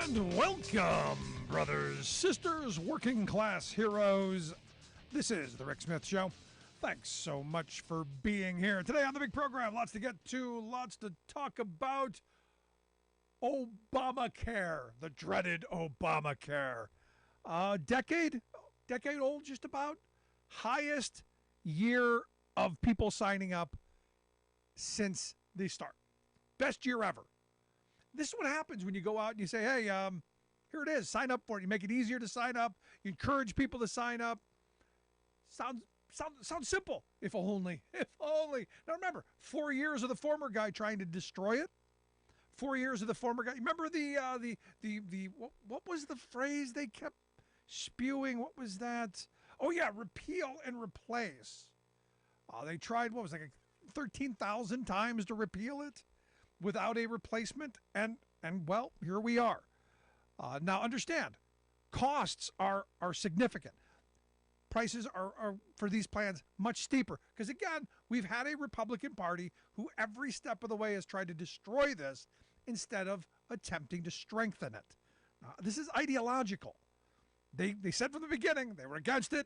And welcome, brothers, sisters, working class heroes. This is The Rick Smith Show. Thanks so much for being here. Today on the big program, lots to get to, lots to talk about. Obamacare, the dreaded Obamacare. Decade old, just about. Highest year of people signing up since the start. Best year ever. This is what happens when you go out and you say, hey, here it is, sign up for it. You make it easier to sign up. You encourage people to sign up. Sounds simple. If only. Now remember, 4 years of the former guy trying to destroy it. 4 years of the former guy. Remember what was the phrase they kept spewing? What was that? Oh yeah, repeal and replace. They tried, 13,000 times to repeal it without a replacement, and well, here we are. Now understand, costs are significant. Prices are for these plans much steeper because, again, we've had a Republican Party who every step of the way has tried to destroy this instead of attempting to strengthen it. This is ideological. They said from the beginning they were against it,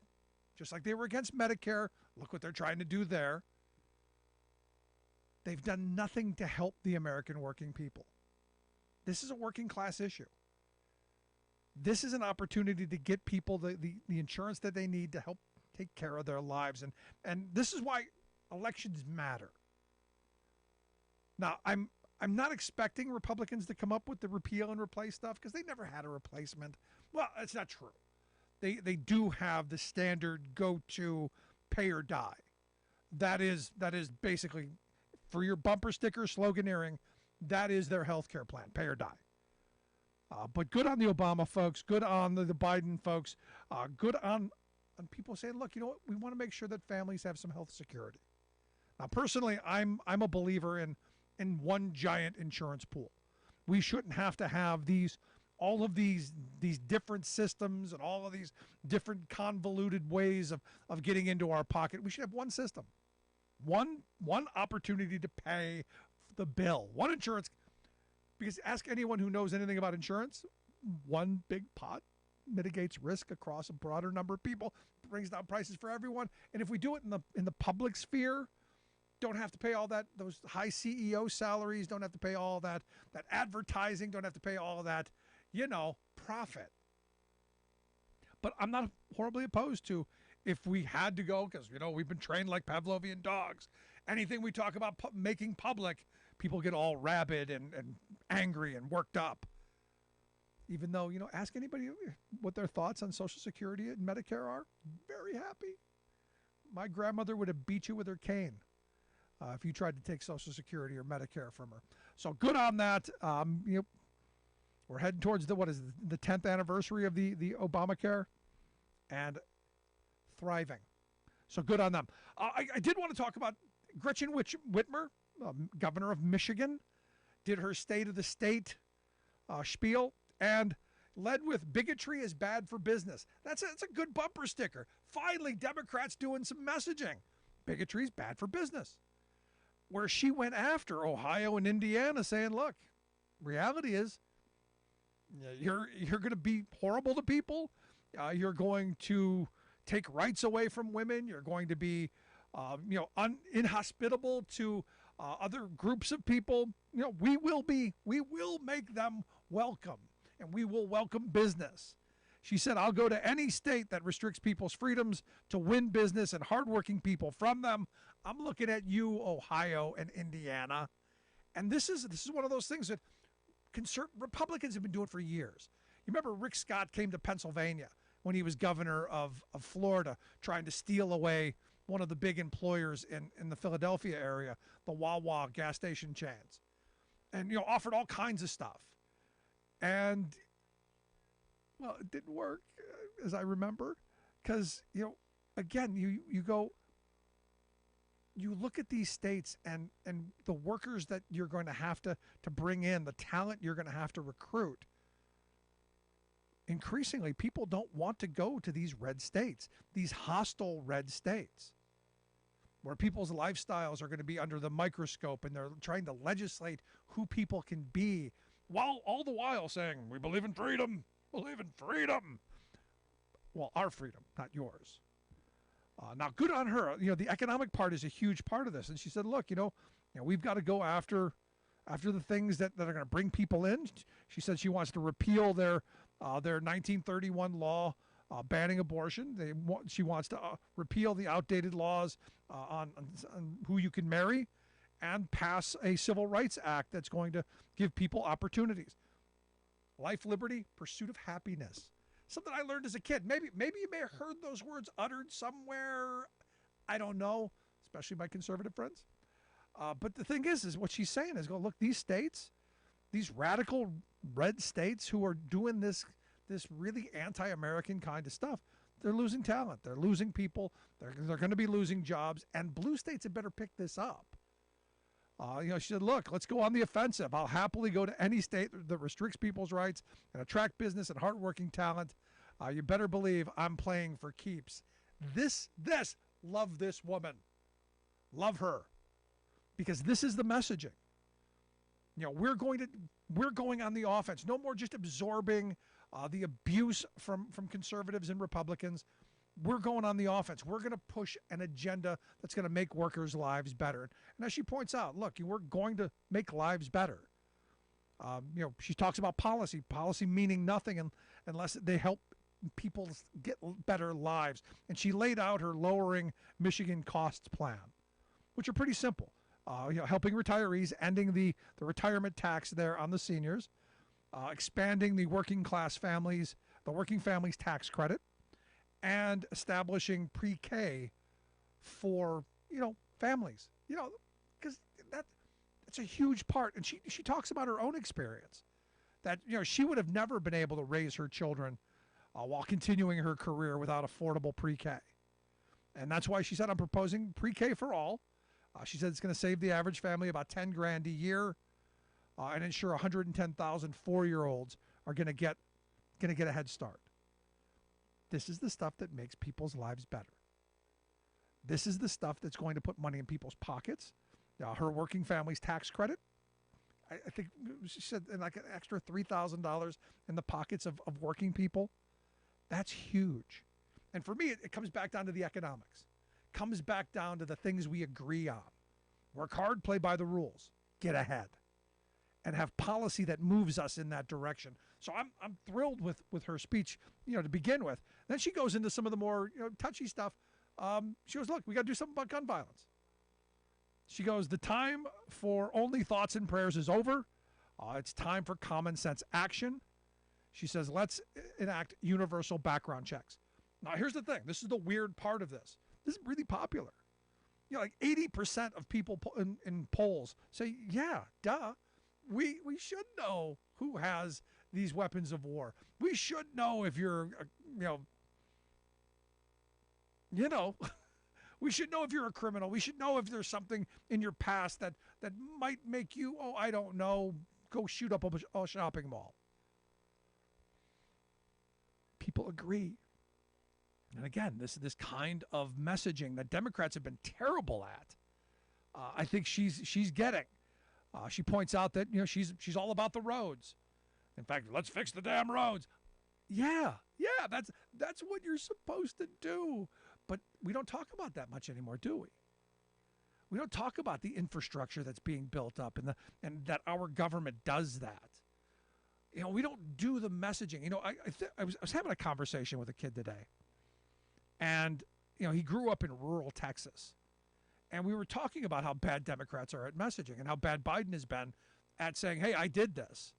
just like they were against Medicare. Look what they're trying to do there. They've done nothing to help the American working people. This is a working class issue. This is an opportunity to get people the insurance that they need to help take care of their lives. And this is why elections matter. Now, I'm not expecting Republicans to come up with the repeal and replace stuff because they never had a replacement. Well, that's not true. They do have the standard go-to pay or die. That is basically, for your bumper sticker sloganeering, that is their health care plan, pay or die. But good on the Obama folks, good on the Biden folks, good on people saying, look, you know what, we want to make sure that families have some health security. Now, personally, I'm a believer in one giant insurance pool. We shouldn't have to have all of these different systems and all of these different convoluted ways of getting into our pocket. We should have one system. One opportunity to pay the bill. One insurance, because ask anyone who knows anything about insurance, one big pot mitigates risk across a broader number of people, brings down prices for everyone. And if we do it in the public sphere, don't have to pay all those high CEO salaries, don't have to pay all that advertising, don't have to pay all that, profit. But I'm not horribly opposed to, if we had to go, because, we've been trained like Pavlovian dogs. Anything we talk about making public, people get all rabid and angry and worked up. Even though, ask anybody what their thoughts on Social Security and Medicare are. Very happy. My grandmother would have beat you with her cane if you tried to take Social Security or Medicare from her. So good on that. We're heading towards the 10th anniversary of the Obamacare, and thriving. So good on them. I did want to talk about Gretchen Whitmer, governor of Michigan, did her State of the State spiel and led with bigotry is bad for business. That's a good bumper sticker. Finally, Democrats doing some messaging. Bigotry is bad for business. Where she went after Ohio and Indiana saying, look, reality is you're going to be horrible to people. You're going to take rights away from women. You're going to be, inhospitable to other groups of people. We will make them welcome, and we will welcome business. She said, I'll go to any state that restricts people's freedoms to win business and hardworking people from them. I'm looking at you, Ohio and Indiana. And this is one of those things that Republicans have been doing for years. You remember Rick Scott came to Pennsylvania when he was governor of Florida, trying to steal away one of the big employers in the Philadelphia area, the Wawa gas station chains, and offered all kinds of stuff. And well, it didn't work, as I remember, because again, you look at these states and the workers that you're going to have to bring in, the talent you're going to have to recruit. Increasingly, people don't want to go to these red states, these hostile red states, where people's lifestyles are going to be under the microscope, and they're trying to legislate who people can be while all the while saying, we believe in freedom, believe in freedom. Well, our freedom, not yours. Now, good on her. The economic part is a huge part of this. And she said, look, we've got to go after the things that are going to bring people in. She said she wants to repeal their 1931 law banning abortion. She wants to repeal the outdated laws on who you can marry and pass a civil rights act that's going to give people opportunities. Life, liberty, pursuit of happiness. Something I learned as a kid. Maybe you may have heard those words uttered somewhere. I don't know, especially my conservative friends. But the thing is what she's saying is, look, these states, these radical red states who are doing this really anti-American kind of stuff, they're losing talent. They're losing people. They're going to be losing jobs. And blue states had better pick this up. She said, look, let's go on the offensive. I'll happily go to any state that restricts people's rights and attract business and hardworking talent. You better believe I'm playing for keeps. Love this woman. Love her. Because this is the messaging. We're going on the offense. No more just absorbing the abuse from conservatives and Republicans. We're going on the offense. We're going to push an agenda that's going to make workers' lives better. And as she points out, look, we're going to make lives better. She talks about policy meaning nothing unless they help people get better lives. And she laid out her lowering Michigan costs plan, which are pretty simple. Helping retirees, ending the retirement tax there on the seniors, expanding the working families tax credit, and establishing pre-K for families. Because that's a huge part. And she talks about her own experience that she would have never been able to raise her children while continuing her career without affordable pre-K. And that's why she said, I'm proposing pre-K for all. She said it's going to save the average family about $10,000 a year and ensure 110,000 4-year-olds are going to get a head start. This is the stuff that makes people's lives better. This is the stuff that's going to put money in people's pockets. Her working family's tax credit, I think she said like an extra $3,000 in the pockets of working people. That's huge. And for me, it comes back down to the economics. Comes back down to the things we agree on. Work hard, play by the rules, get ahead, and have policy that moves us in that direction. So I'm thrilled with her speech, to begin with. Then she goes into some of the more touchy stuff. She goes, look, we got to do something about gun violence. She goes, the time for only thoughts and prayers is over. It's time for common sense action. She says, let's enact universal background checks. Now, here's the thing. This is the weird part of this. This is really popular. Like 80% of people in polls say, yeah, duh. We should know who has these weapons of war. We should know if you're, we should know if you're a criminal. We should know if there's something in your past that might make you, I don't know, go shoot up a shopping mall. People agree. And again, this kind of messaging that Democrats have been terrible at, I think she's getting. She points out that she's all about the roads. In fact, let's fix the damn roads. Yeah, that's what you're supposed to do. But we don't talk about that much anymore, do we? We don't talk about the infrastructure that's being built up and that our government does that. We don't do the messaging. I was having a conversation with a kid today. And, he grew up in rural Texas. And we were talking about how bad Democrats are at messaging and how bad Biden has been at saying, hey, I did this.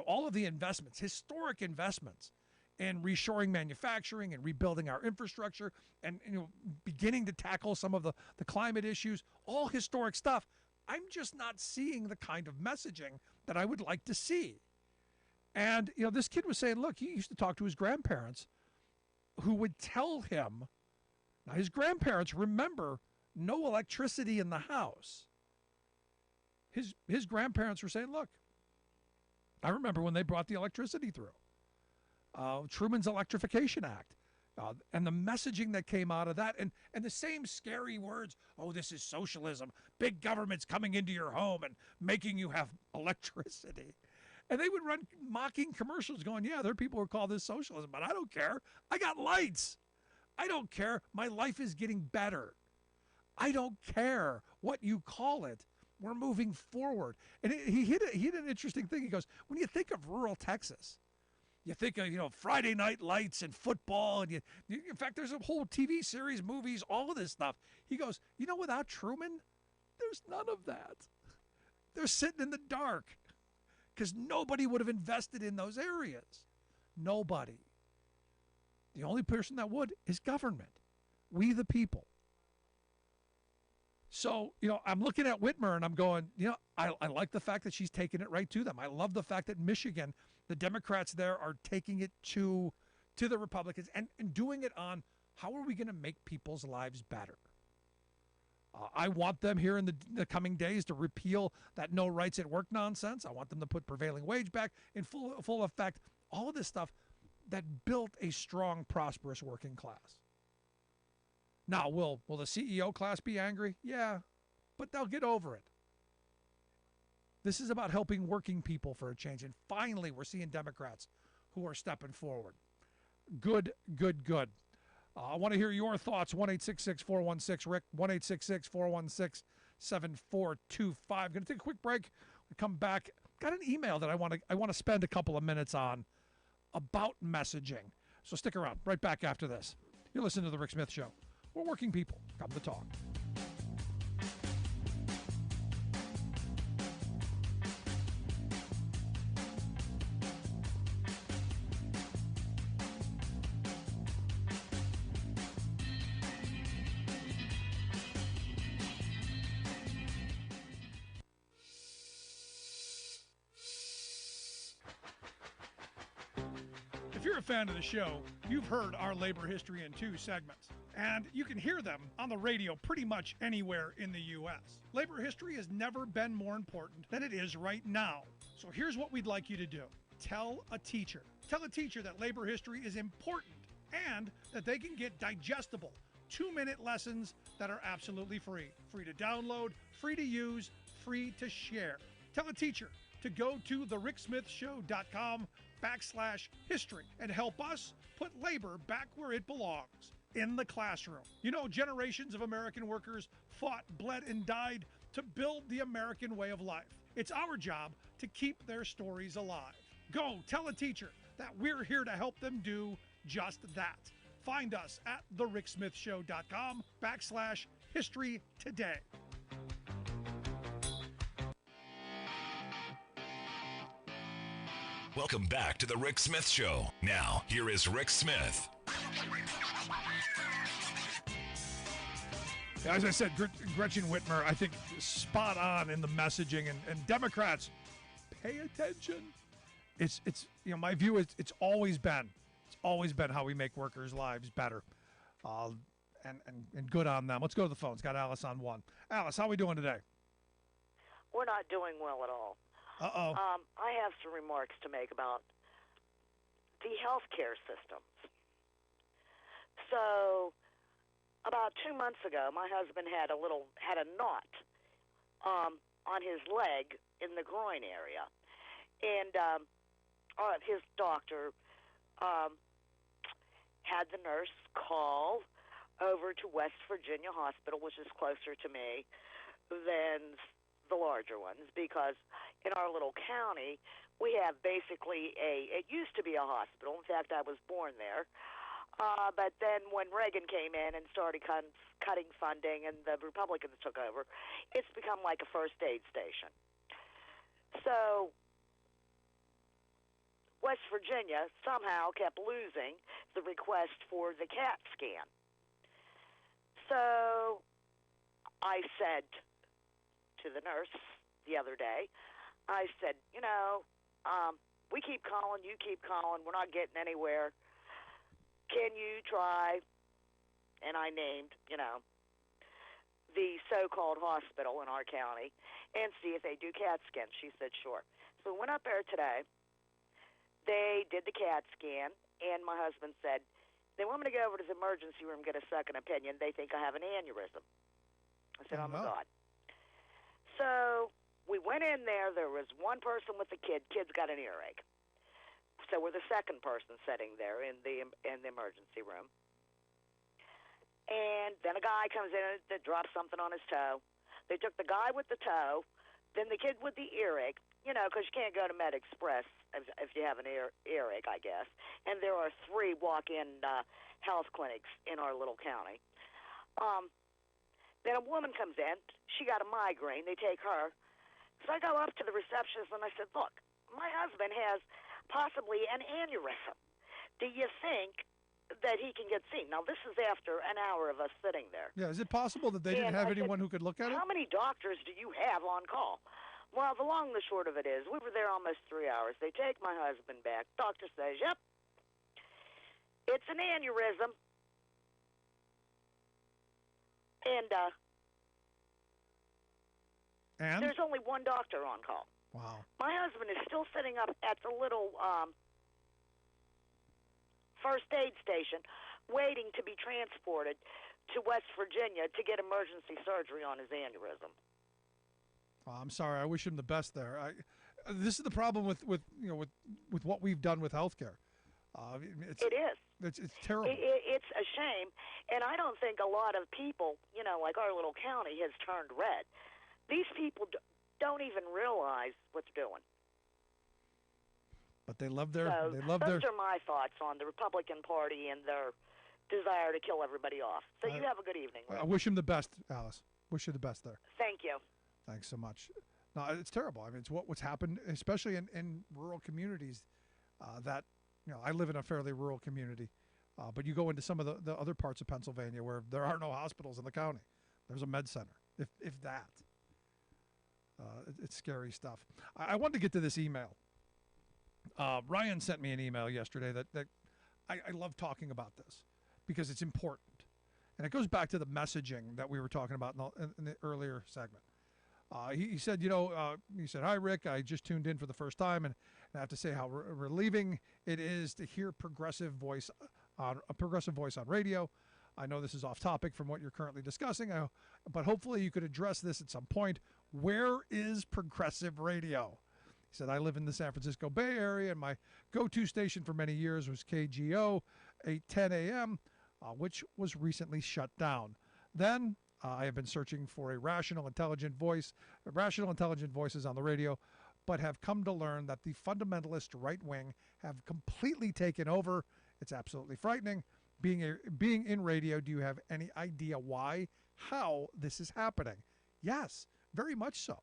All of the investments, historic investments in reshoring manufacturing and rebuilding our infrastructure and, beginning to tackle some of the climate issues, all historic stuff. I'm just not seeing the kind of messaging that I would like to see. And, this kid was saying, look, he used to talk to his grandparents who would tell him, now his grandparents remember no electricity in the house. His grandparents were saying, look, I remember when they brought the electricity through. Truman's Electrification Act. And the messaging that came out of that and the same scary words, this is socialism. Big government's coming into your home and making you have electricity. And they would run mocking commercials going, yeah, there are people who call this socialism, but I don't care. I got lights. I don't care. My life is getting better. I don't care what you call it. We're moving forward. And he hit an interesting thing. He goes, when you think of rural Texas, you think of, Friday night lights and football. And in fact, there's a whole TV series, movies, all of this stuff. He goes, without Truman, there's none of that. They're sitting in the dark because nobody would have invested in those areas. Nobody. The only person that would is government. We the people. So, I'm looking at Whitmer and I'm going, I like the fact that she's taking it right to them. I love the fact that Michigan, the Democrats there are taking it to the Republicans and doing it on how are we going to make people's lives better. I want them here in the coming days to repeal that no rights at work nonsense. I want them to put prevailing wage back in full effect. All of this stuff that built a strong, prosperous working class. Now, will the CEO class be angry? Yeah, but they'll get over it. This is about helping working people for a change. And finally, we're seeing Democrats who are stepping forward. Good. I want to hear your thoughts. 1-866-416-RICK, 1-866-416-7425. Going to take a quick break. We come back. Got an email that I want to spend a couple of minutes on about messaging. So stick around. Right back after this. You're listening to The Rick Smith Show. We're working people. Come to talk. If you're a fan of the show, you've heard our labor history in 2 segments. And you can hear them on the radio pretty much anywhere in the U.S. Labor history has never been more important than it is right now. So here's what we'd like you to do. Tell a teacher. Tell a teacher that labor history is important and that they can get digestible 2-minute lessons that are absolutely free. Free to download, free to use, free to share. Tell a teacher to go to thericksmithshow.com/history and help us put labor back where it belongs, in the classroom. Generations of American workers fought, bled, and died to build the American way of life. It's our job to keep their stories alive. Go tell a teacher that we're here to help them do just that. Find us at thericksmithshow.com/history today. Welcome back to The Rick Smith Show. Now, here is Rick Smith. As I said, Gretchen Whitmer, I think, spot on in the messaging. And Democrats, pay attention. It's my view is it's always been how we make workers' lives better. And good on them. Let's go to the phones. Got Alice on one. Alice, how are we doing today? We're not doing well at all. Uh-oh. I have some remarks to make about the healthcare systems. So, about 2 months ago, my husband had a knot on his leg in the groin area, and his doctor had the nurse call over to West Virginia Hospital, which is closer to me than the larger ones, because in our little county we have basically it used to be a hospital. In fact, I was born there. But then when Reagan came in and started cutting funding and the Republicans took over, it's become like a first aid station. So West Virginia somehow kept losing the request for the CAT scan. So I said to the nurse the other day, I said, we keep calling, you keep calling, we're not getting anywhere. Can you try? And I named, the so-called hospital in our county and see if they do CAT scans. She said, sure. So we went up there today. They did the CAT scan, and my husband said, they want me to go over to the emergency room, get a second opinion. They think I have an aneurysm. I said, oh my God. So We went in there. There was one person with the kid. Kid's got an earache. So we're the second person sitting there in the emergency room. And then a guy comes in that drops something on his toe. They took the guy with the toe, then the kid with the earache, because you can't go to Med Express if you have an earache, I guess. And there are 3 walk-in health clinics in our little county. Then a woman comes in. She got a migraine. They take her. So I go up to the receptionist and I said, look, my husband has possibly an aneurysm. Do you think that he can get seen? Now, this is after an hour of us sitting there. Yeah, is it possible that they didn't have anyone who could look at it? How many doctors do you have on call? Well, the long and the short of it is, we were there almost 3 hours. They take my husband back. Doctor says, yep, it's an aneurysm. And there's only one doctor on call. Wow. My husband is still sitting up at the little first aid station waiting to be transported to West Virginia to get emergency surgery on his aneurysm. Oh, I'm sorry. I wish him the best there. This is the problem with what we've done with healthcare. It is. It's terrible. It's a shame, and I don't think a lot of people, like our little county, has turned red. These people don't even realize what they're doing. But they love their. Those are my thoughts on the Republican Party and their desire to kill everybody off. So you have a good evening. I wish him the best, Alice. Wish you the best there. Thank you. Thanks so much. No, it's terrible. I mean, it's what's happened, especially in rural communities. That I live in a fairly rural community, but you go into some of the other parts of Pennsylvania where there are no hospitals in the county. There's a med center, if that. It's scary stuff. I wanted to get to this email. Ryan sent me an email yesterday that I love talking about this because it's important. And it goes back to the messaging that we were talking about in the earlier segment. He said, hi, Rick, I just tuned in for the first time, and I have to say how relieving it is to hear a progressive voice on radio. I know this is off topic from what you're currently discussing, but hopefully you could address this at some point. Where is progressive radio? He said, I live in the San Francisco Bay Area, and my go-to station for many years was Kcaa, 810 a.m., which was recently shut down. Then I have been searching for a rational, intelligent voices on the radio, but have come to learn that the fundamentalist right wing have completely taken over. It's absolutely frightening. Being in radio, do you have any idea why, how this is happening? Yes, very much so.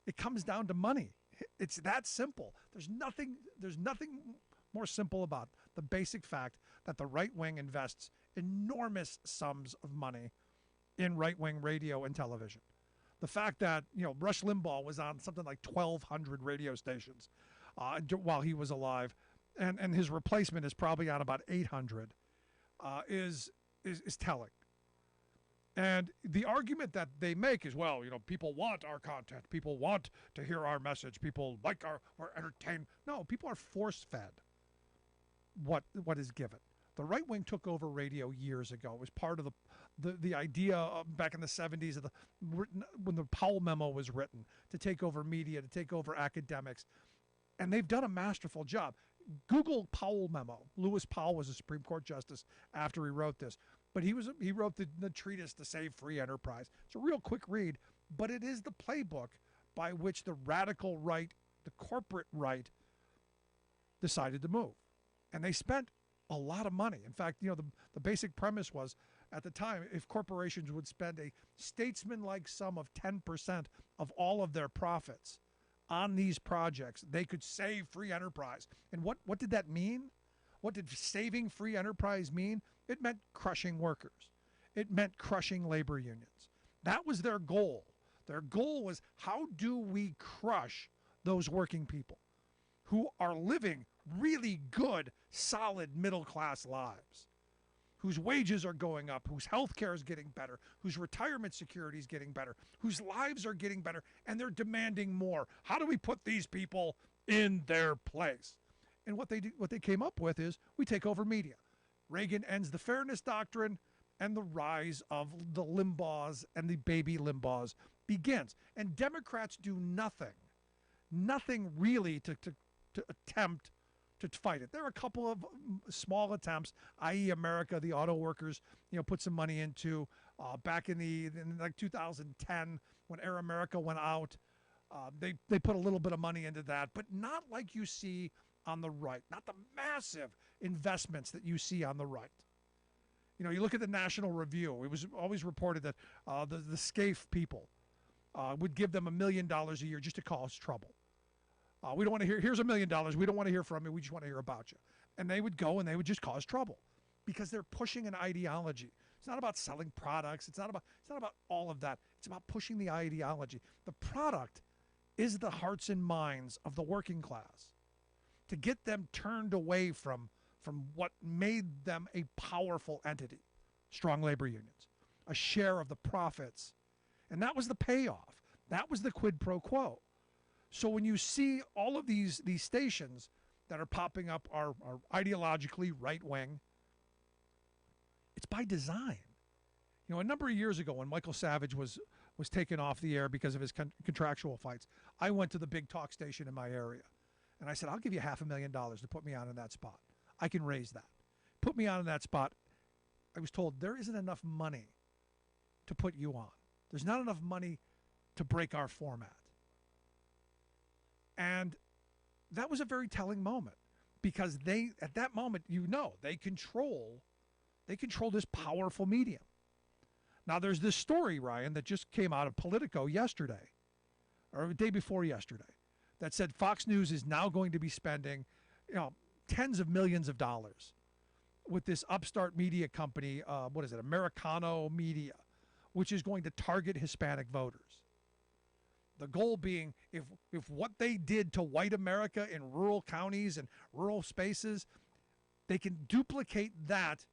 It comes down to money. It's that simple. There's nothing more simple about the basic fact that the right wing invests enormous sums of money in right-wing radio and television. The fact that, Rush Limbaugh was on something like 1,200 radio stations while he was alive, and his replacement is probably on about 800, is telling. And the argument that they make is, well, people want our content. People want to hear our message. People like our entertainment. No, people are force-fed what is given. The right wing took over radio years ago. It was part of the idea back in the 70s when the Powell memo was written to take over media, to take over academics. And they've done a masterful job. Google Powell memo. Lewis Powell was a Supreme Court justice after he wrote this. But he wrote the treatise to save free enterprise. It's a real quick read, but it is the playbook by which the radical right, the corporate right, decided to move. And they spent a lot of money. In fact, the basic premise was, at the time, if corporations would spend a statesman-like sum of 10% of all of their profits on these projects, they could save free enterprise. And what did that mean? What did saving free enterprise mean? It meant crushing workers. It meant crushing labor unions. That was their goal. Their goal was, how do we crush those working people who are living really good, solid middle-class lives, whose wages are going up, whose health care is getting better, whose retirement security is getting better, whose lives are getting better, and they're demanding more. How do we put these people in their place? And what they came up with is, we take over media. Reagan ends the fairness doctrine and the rise of the Limbaughs and the baby Limbaughs begins. And Democrats do nothing really to attempt to fight it. There are a couple of small attempts, i.e. America, the auto workers, put some money into back in like 2010 when Air America went out. They put a little bit of money into that, but not like you see on the right, not the massive investments that you see on the right. You look at the National Review. It was always reported that the SCAFE people would give them $1 million a year just to cause trouble. We don't want to hear, here's $1 million. We don't want to hear from you. We just want to hear about you. And they would go and they would just cause trouble because they're pushing an ideology. It's not about selling products. It's not about all of that. It's about pushing the ideology. The product is the hearts and minds of the working class, to get them turned away from what made them a powerful entity, strong labor unions, a share of the profits. And that was the payoff. That was the quid pro quo. So when you see all of these stations that are popping up are ideologically right-wing, it's by design. A number of years ago when Michael Savage was taken off the air because of his contractual fights, I went to the big talk station in my area. And I said, I'll give you $500,000 to put me on in that spot. I can raise that. Put me on in that spot. I was told there isn't enough money to put you on. There's not enough money to break our format. And that was a very telling moment because they, at that moment, they control this powerful medium. Now, there's this story, Ryan, that just came out of Politico yesterday, or the day before yesterday, that said Fox News is now going to be spending, tens of millions of dollars with this upstart media company, Americano Media, which is going to target Hispanic voters. The goal being, if what they did to white America in rural counties and rural spaces, they can duplicate that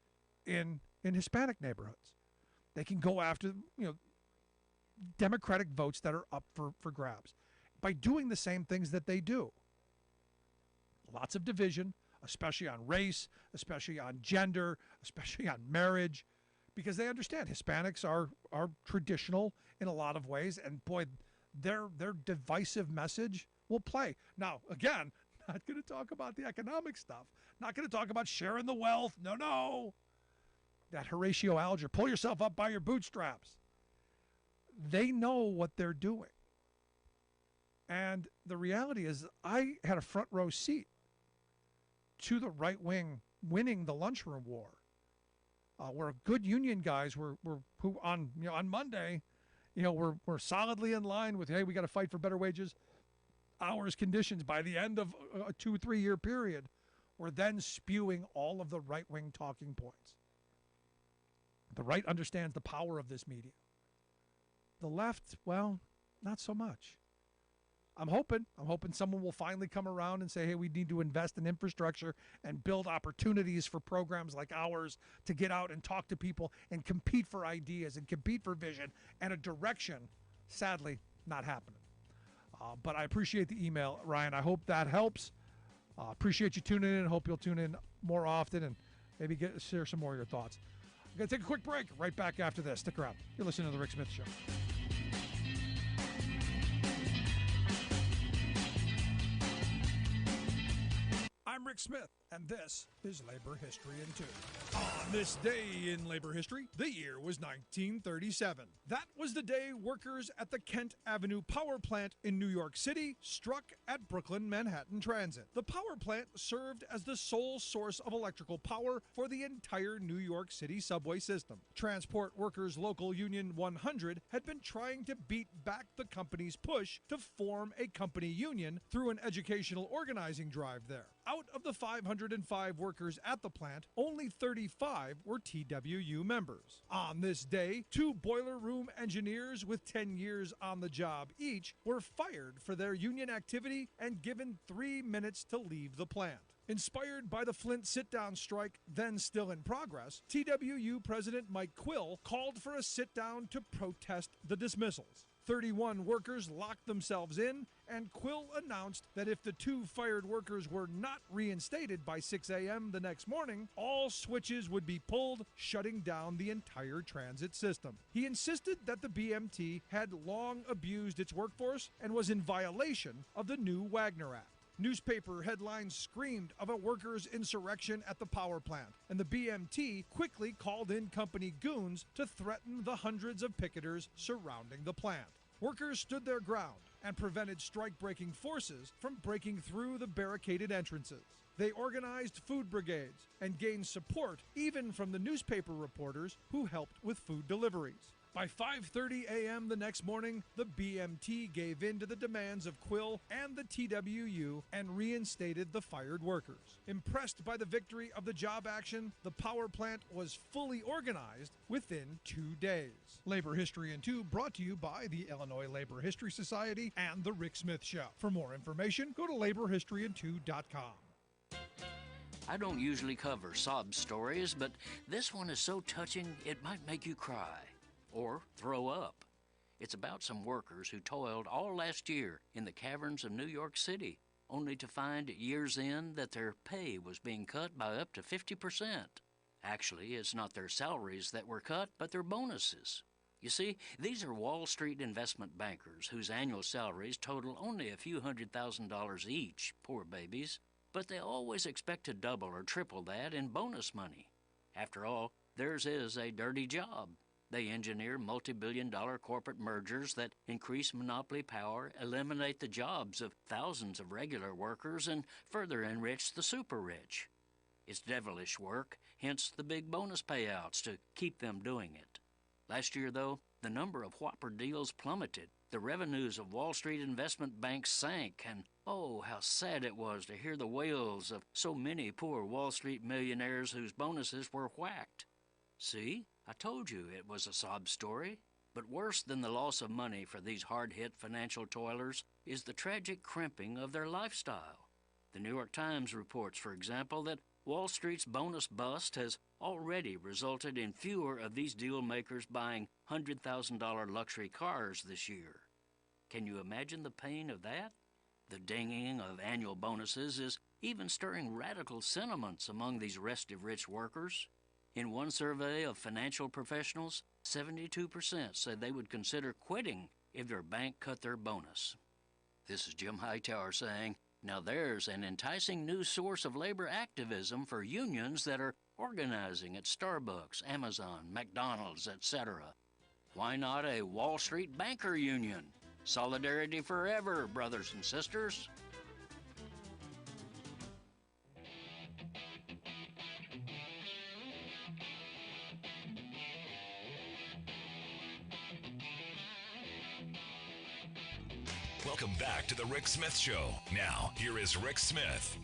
in Hispanic neighborhoods. They can go after, Democratic votes that are up for grabs by doing the same things that they do. Lots of division, especially on race, especially on gender, especially on marriage, because they understand Hispanics are traditional in a lot of ways, and boy, their divisive message will play. Now, again, not going to talk about the economic stuff, not going to talk about sharing the wealth. No. That Horatio Alger, pull yourself up by your bootstraps. They know what they're doing. And the reality is I had a front row seat to the right wing winning the lunchroom war, where good union guys who on Monday, were solidly in line with, hey, we got to fight for better wages, hours, conditions. By the end of a 2-3 year period, we're then spewing all of the right wing talking points. The right understands the power of this media. The left, well, not so much. I'm hoping someone will finally come around and say, hey, we need to invest in infrastructure and build opportunities for programs like ours to get out and talk to people and compete for ideas and compete for vision and a direction. Sadly, not happening. But I appreciate the email, Ryan. I hope that helps. Appreciate you tuning in. Hope you'll tune in more often and maybe share some more of your thoughts. I'm going to take a quick break. Right back after this. Stick around. You're listening to The Rick Smith Show. I'm Rick Smith, and this is Labor History in 2. On this day in labor history, the year was 1937. That was the day workers at the Kent Avenue Power Plant in New York City struck at Brooklyn Manhattan Transit. The power plant served as the sole source of electrical power for the entire New York City subway system. Transport Workers Local Union 100 had been trying to beat back the company's push to form a company union through an educational organizing drive there. Out of the 505 workers at the plant, only 35 were TWU members. On this day, 2 boiler room engineers with 10 years on the job each were fired for their union activity and given 3 minutes to leave the plant. Inspired by the Flint sit-down strike, then still in progress, TWU President Mike Quill called for a sit-down to protest the dismissals. 31 workers locked themselves in, and Quill announced that if the 2 fired workers were not reinstated by 6 a.m. the next morning, all switches would be pulled, shutting down the entire transit system. He insisted that the BMT had long abused its workforce and was in violation of the new Wagner Act. Newspaper headlines screamed of a workers' insurrection at the power plant, and the BMT quickly called in company goons to threaten the hundreds of picketers surrounding the plant. Workers stood their ground and prevented strike-breaking forces from breaking through the barricaded entrances. They organized food brigades and gained support even from the newspaper reporters who helped with food deliveries. By 5:30 a.m. the next morning, the BMT gave in to the demands of Quill and the TWU and reinstated the fired workers. Impressed by the victory of the job action, the power plant was fully organized within 2 days. Labor History in 2 brought to you by the Illinois Labor History Society and The Rick Smith Show. For more information, go to laborhistoryin2.com. I don't usually cover sob stories, but this one is so touching it might make you cry. Or throw up. It's about some workers who toiled all last year in the caverns of New York City, only to find years in that their pay was being cut by up to 50%. Actually, it's not their salaries that were cut, but their bonuses. You see, these are Wall Street investment bankers whose annual salaries total only a few $100,000 each, poor babies, but they always expect to double or triple that in bonus money. After all, theirs is a dirty job. They engineer multi-billion-dollar corporate mergers that increase monopoly power, eliminate the jobs of thousands of regular workers, and further enrich the super-rich. It's devilish work, hence the big bonus payouts to keep them doing it. Last year, though, the number of whopper deals plummeted. The revenues of Wall Street investment banks sank, and oh, how sad it was to hear the wails of so many poor Wall Street millionaires whose bonuses were whacked. See? I told you it was a sob story. But worse than the loss of money for these hard-hit financial toilers is the tragic crimping of their lifestyle. The New York Times reports, for example, that Wall Street's bonus bust has already resulted in fewer of these deal makers buying $100,000 luxury cars this year. Can you imagine the pain of that? The dinging of annual bonuses is even stirring radical sentiments among these restive rich workers. In one survey of financial professionals, 72% said they would consider quitting if their bank cut their bonus. This is Jim Hightower saying, now there's an enticing new source of labor activism for unions that are organizing at Starbucks, Amazon, McDonald's, etc. Why not a Wall Street banker union? Solidarity forever, brothers and sisters. Welcome back to the Rick Smith Show. Now, here is Rick Smith.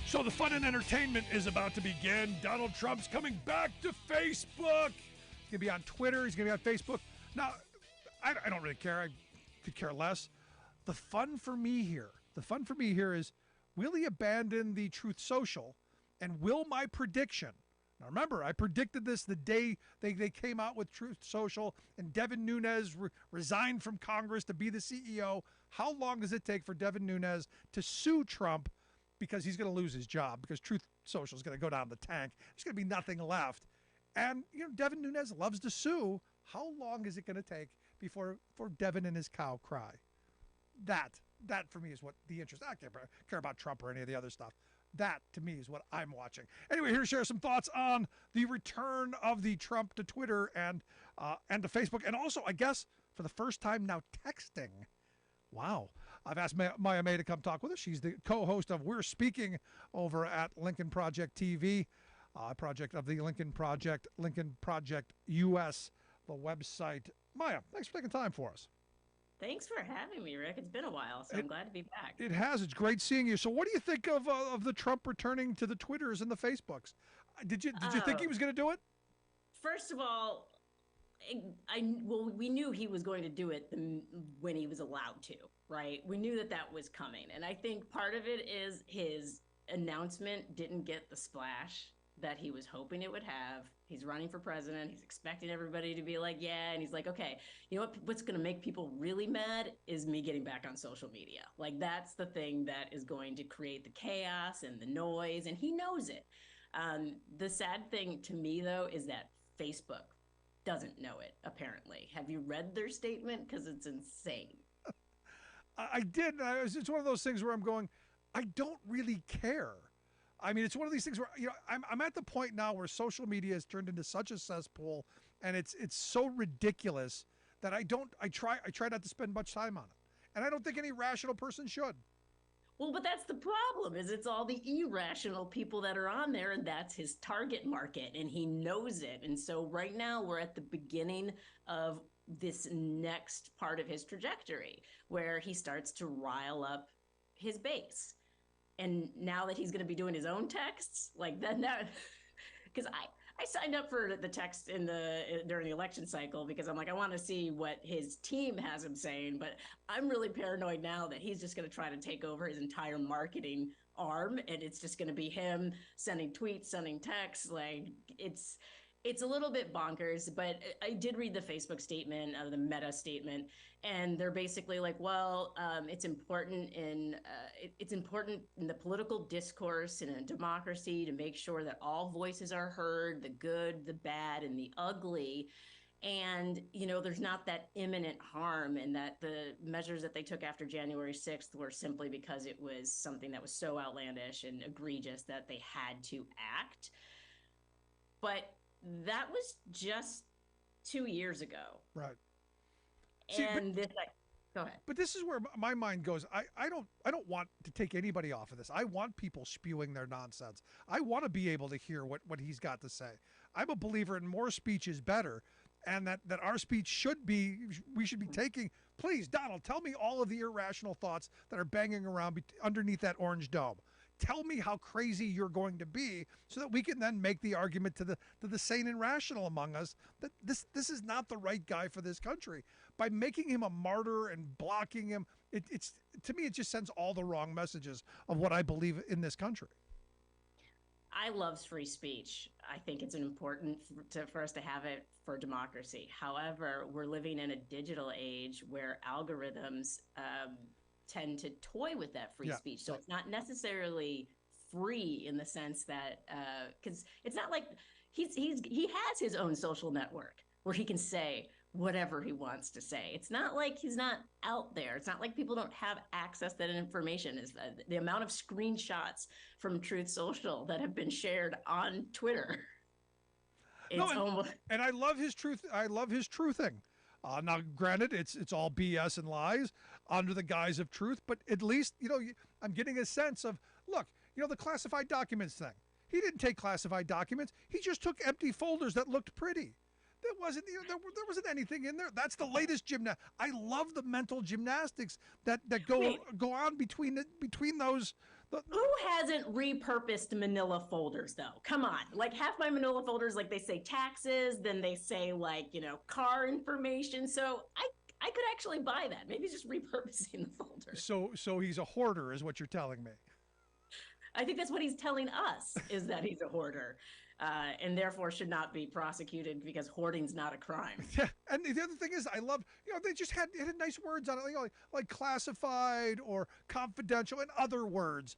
So the fun and entertainment is about to begin. Donald Trump's coming back to Facebook. He's going to be on Twitter. He's going to be on Facebook. Now, I don't really care. I could care less. The fun for me here is, will he abandon the Truth Social? And will my prediction, now remember, I predicted this the day they came out with Truth Social and Devin Nunes resigned from Congress to be the CEO. How long does it take for Devin Nunes to sue Trump because he's going to lose his job, because Truth Social is going to go down the tank? There's going to be nothing left. And, Devin Nunes loves to sue. How long is it going to take before Devin and his cow cry? That for me is what the interest. I don't care about Trump or any of the other stuff. That, to me, is what I'm watching. Anyway, here to share some thoughts on the return of the Trump to Twitter and to Facebook, and also, I guess, for the first time now, texting. Wow. I've asked Maya May to come talk with us. She's the co-host of We're Speaking over at Lincoln Project TV, project of the Lincoln Project US, the website. Maya, thanks for taking time for us. Thanks for having me, Rick. It's been a while, so I'm glad to be back. It has. It's great seeing you. So what do you think of the Trump returning to the Twitters and the Facebooks? Did you think he was going to do it? First of all, we knew he was going to do it when he was allowed to, right? We knew that was coming. And I think part of it is his announcement didn't get the splash that he was hoping it would have. He's running for president. He's expecting everybody to be like, yeah. And he's like, okay, you know what's going to make people really mad is me getting back on social media. Like, that's the thing that is going to create the chaos and the noise. And he knows it. The sad thing to me, though, is that Facebook doesn't know it, apparently. Have you read their statement? Because it's insane. I did. It's one of those things where I'm going, I don't really care. I mean, it's one of these things where, you know, I'm at the point now where social media has turned into such a cesspool, and it's so ridiculous that I try not to spend much time on it, and I don't think any rational person should. Well, but that's the problem, is it's all the irrational people that are on there, and that's his target market, and he knows it. And so right now we're at the beginning of this next part of his trajectory where he starts to rile up his base. And now that he's going to be doing his own texts, like that, because I signed up for the text during the election cycle because I'm like, I want to see what his team has him saying, but I'm really paranoid now that he's just going to try to take over his entire marketing arm, and it's just going to be him sending tweets, sending texts. Like, it's a little bit bonkers. But I did read the Facebook statement, the Meta statement, and they're basically like, well, it's important in the political discourse in a democracy to make sure that all voices are heard, the good, the bad, and the ugly. And, you know, there's not that imminent harm, and that the measures that they took after January 6th were simply because it was something that was so outlandish and egregious that they had to act. But that was just 2 years ago. Right. And go ahead. But this is where my mind goes. I don't want to take anybody off of this. I want people spewing their nonsense. I want to be able to hear what he's got to say. I'm a believer in more speech is better, and that our speech we should be taking. Please, Donald, tell me all of the irrational thoughts that are banging around underneath that orange dome. Tell me how crazy you're going to be so that we can then make the argument to the sane and rational among us that this is not the right guy for this country. By making him a martyr and blocking him, it's to me, it just sends all the wrong messages of what I believe in this country. I love free speech. I think it's important for us to have it for democracy. However, we're living in a digital age where algorithms tend to toy with that free speech. So it's not necessarily free in the sense that, because it's not like he has his own social network where he can say whatever he wants to say. It's not like he's not out there. It's not like people don't have access to that information. Is the amount of screenshots from Truth Social that have been shared on Twitter. And I love his truth. I love his truthing. Now, granted, it's all BS and lies under the guise of truth, but at least, you know, I'm getting a sense of, look, you know, the classified documents thing. He didn't take classified documents. He just took empty folders that looked pretty. There wasn't, you know, there wasn't anything in there. That's the latest gymnastic. I love the mental gymnastics that go on between those. Who hasn't repurposed manila folders, though? Come on. Like, half my manila folders, like, they say taxes, then they say, like, you know, car information. So I could actually buy that. Maybe just repurposing the folder. So he's a hoarder, is what you're telling me. I think that's what he's telling us, is that he's a hoarder. And therefore should not be prosecuted because hoarding's not a crime. Yeah, and the other thing is, I love, you know, they just had nice words on it, you know, like classified or confidential and other words.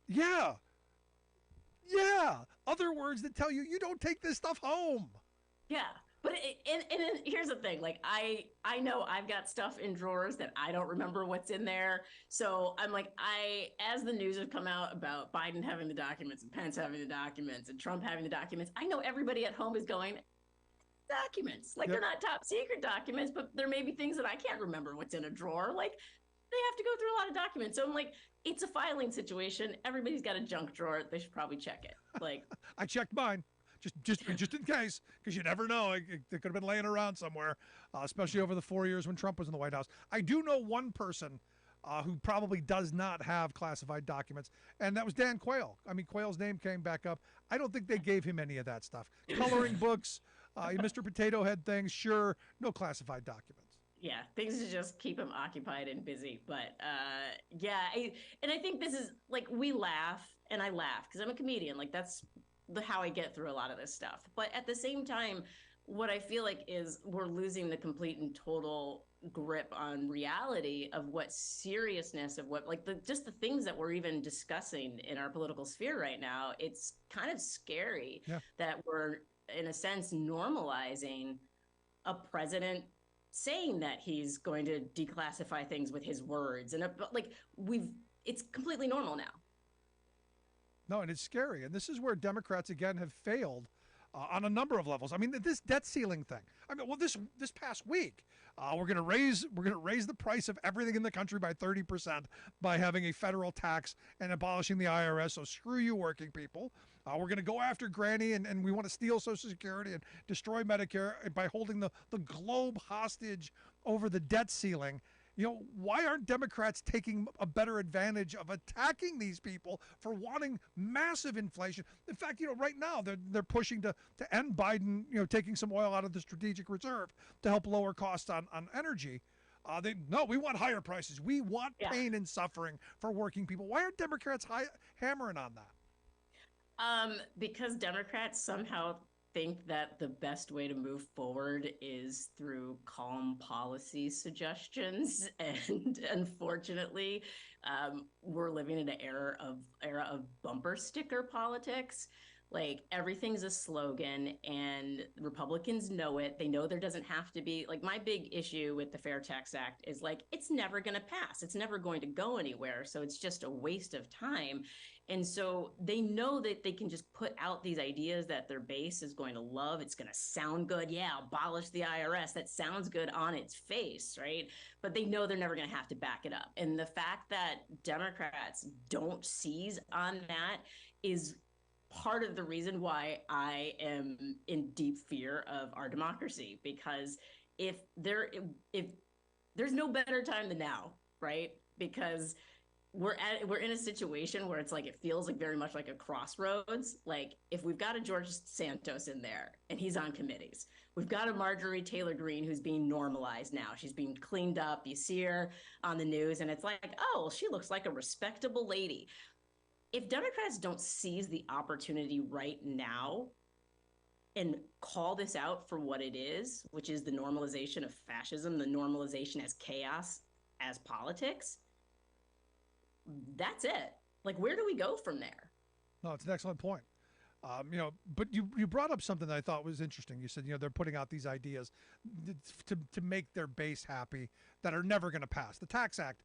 Yeah, other words that tell you don't take this stuff home. Yeah, but here's the thing. Like, I know I've got stuff in drawers that I don't remember what's in there. So I'm like, as the news have come out about Biden having the documents and Pence having the documents and Trump having the documents, I know everybody at home is going, documents. Like, They're not top secret documents, but there may be things that I can't remember what's in a drawer. Like, they have to go through a lot of documents. So I'm like, it's a filing situation. Everybody's got a junk drawer. They should probably check it. Like, I checked mine. Just in case, because you never know. It could have been laying around somewhere, especially over the 4 years when Trump was in the White House. I do know one person who probably does not have classified documents, and that was Dan Quayle. I mean, Quayle's name came back up. I don't think they gave him any of that stuff. Coloring books, Mr. Potato Head things, sure, no classified documents. Yeah, things to just keep him occupied and busy. But and I think this is, like, we laugh, and I laugh because I'm a comedian. Like, that's how I get through a lot of this stuff. But at the same time, what I feel like is we're losing the complete and total grip on reality of what seriousness of what like the just the things that we're even discussing in our political sphere right now. It's kind of scary Yeah. that we're in a sense normalizing a president saying that he's going to declassify things with his words and like we've it's completely normal now. No, and it's scary. And this is where Democrats again have failed on a number of levels. I mean, this debt ceiling thing. I mean, well, this past week, we're going to raise the price of everything in the country by 30% by having a federal tax and abolishing the IRS. So screw you, working people. We're going to go after Granny, and we want to steal Social Security and destroy Medicare by holding the globe hostage over the debt ceiling. You know, why aren't Democrats taking a better advantage of attacking these people for wanting massive inflation? In fact, you know, right now they're pushing to end Biden, you know, taking some oil out of the strategic reserve to help lower costs on energy. We want higher prices. We want pain and suffering for working people. Why aren't Democrats hammering on that? Because Democrats somehow think that the best way to move forward is through calm policy suggestions, and unfortunately, we're living in an era of bumper sticker politics. Like everything's a slogan, and Republicans know it. They know there doesn't have to be like my big issue with the Fair Tax Act is like it's never going to pass. It's never going to go anywhere. So it's just a waste of time. And so they know that they can just put out these ideas that their base is going to love. It's going to sound good. Yeah, abolish the IRS. That sounds good on its face, right? But they know they're never going to have to back it up. And the fact that Democrats don't seize on that is part of the reason why I am in deep fear of our democracy, because if there's no better time than now, right? Because we're in a situation where it's like it feels like very much like a crossroads. Like if we've got a George Santos in there and he's on committees, we've got a Marjorie Taylor Greene who's being normalized now. She's being cleaned up. You see her on the news, and it's like, oh, she looks like a respectable lady. If Democrats don't seize the opportunity right now and call this out for what it is, which is the normalization of fascism, the normalization as chaos, as politics, that's it. Like, where do we go from there? No, it's an excellent point. You know, but you brought up something that I thought was interesting. You said, you know, they're putting out these ideas to make their base happy that are never going to pass. The Tax Act,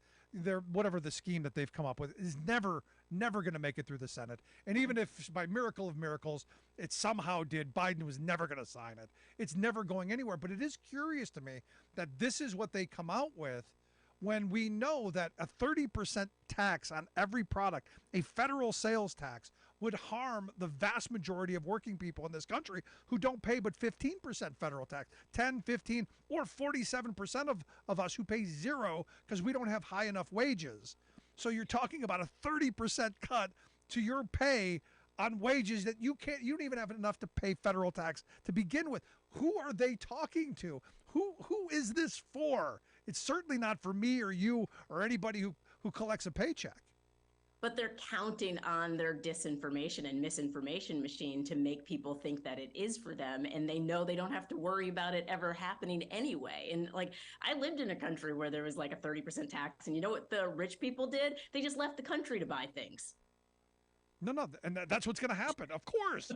whatever the scheme that they've come up with, is never going to make it through the Senate. And even if by miracle of miracles it somehow did, Biden was never going to sign it. It's never going anywhere. But it is curious to me that this is what they come out with when we know that a 30% tax on every product, a federal sales tax, would harm the vast majority of working people in this country who don't pay but 15% federal tax, 10, 15, or 47% of us who pay zero because we don't have high enough wages. So you're talking about a 30% cut to your pay on wages that you don't even have enough to pay federal tax to begin with. Who are they talking to? Who is this for? It's certainly not for me or you or anybody who collects a paycheck. But they're counting on their disinformation and misinformation machine to make people think that it is for them. And they know they don't have to worry about it ever happening anyway. And like, I lived in a country where there was like a 30% tax. And you know what the rich people did? They just left the country to buy things. No. And that's what's going to happen. Of course.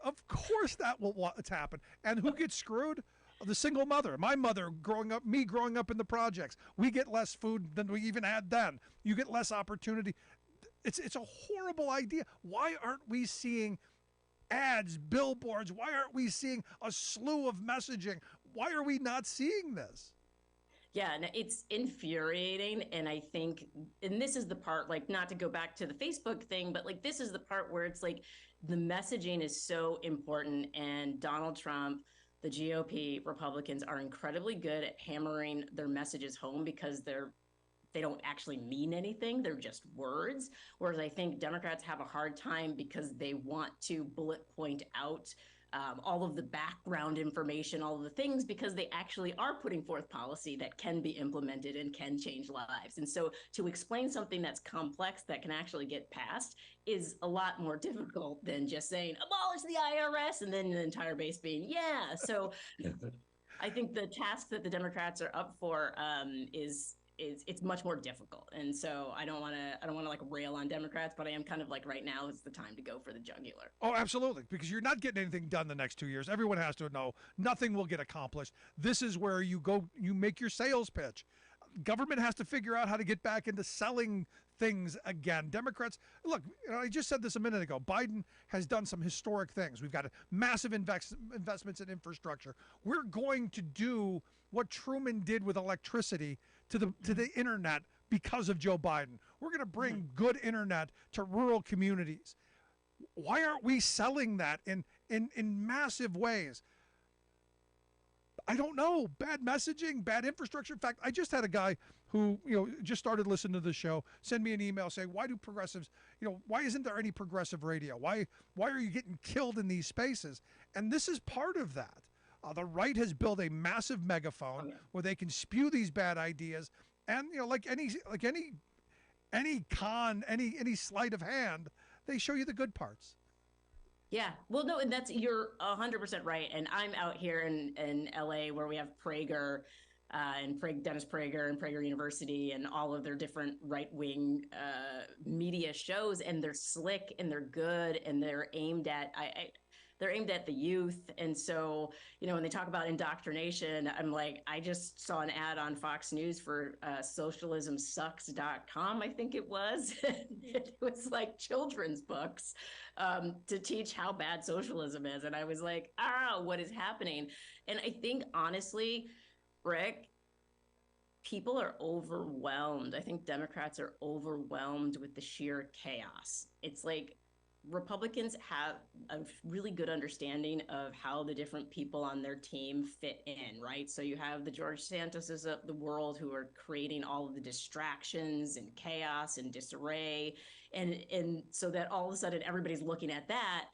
Of course that will what's happen. And who gets screwed? The single mother. My mother growing up in the projects. We get less food than we even had then. You get less opportunity. It's a horrible idea. Why aren't we seeing ads, billboards? Why aren't we seeing a slew of messaging? Why are we not seeing this? Yeah, and it's infuriating. And I think, and this is the part, like, not to go back to the Facebook thing, but like, this is the part where it's like the messaging is so important. And Donald Trump, the GOP, Republicans are incredibly good at hammering their messages home because they don't actually mean anything. They're just words. Whereas I think Democrats have a hard time because they want to bullet point out all of the background information, all of the things, because they actually are putting forth policy that can be implemented and can change lives. And so to explain something that's complex that can actually get passed is a lot more difficult than just saying abolish the IRS and then the entire base being, yeah. So I think the task that the Democrats are up for is it's much more difficult. And so I don't want to like rail on Democrats, but I am kind of like right now is the time to go for the jugular. Oh, absolutely, because you're not getting anything done the next 2 years. Everyone has to know nothing will get accomplished. This is where you go, you make your sales pitch. Government has to figure out how to get back into selling things again. Democrats, look, I just said this a minute ago. Biden has done some historic things. We've got massive investments in infrastructure. We're going to do what Truman did with electricity to the internet because of Joe Biden. We're going to bring good internet to rural communities. Why aren't we selling that in massive ways? I don't know. Bad messaging, bad infrastructure. In fact, I just had a guy who, just started listening to the show, send me an email saying, why do progressives, why isn't there any progressive radio? Why are you getting killed in these spaces? And this is part of that. The right has built a massive megaphone where they can spew these bad ideas. And, like any con, any sleight of hand, they show you the good parts. Yeah, well, no, and you're 100% right. And I'm out here in LA where we have Prager and Dennis Prager and Prager University and all of their different right-wing media shows, and they're slick and they're good and they're aimed at they're aimed at the youth. And so, when they talk about indoctrination, I'm like, I just saw an ad on Fox News for socialismsucks.com, I think it was. It was like children's books to teach how bad socialism is. And I was like, what is happening? And I think, honestly, Rick, people are overwhelmed. I think Democrats are overwhelmed with the sheer chaos. It's like, Republicans have a really good understanding of how the different people on their team fit in, right? So you have the George Santoses of the world who are creating all of the distractions and chaos and disarray. And so that all of a sudden everybody's looking at that.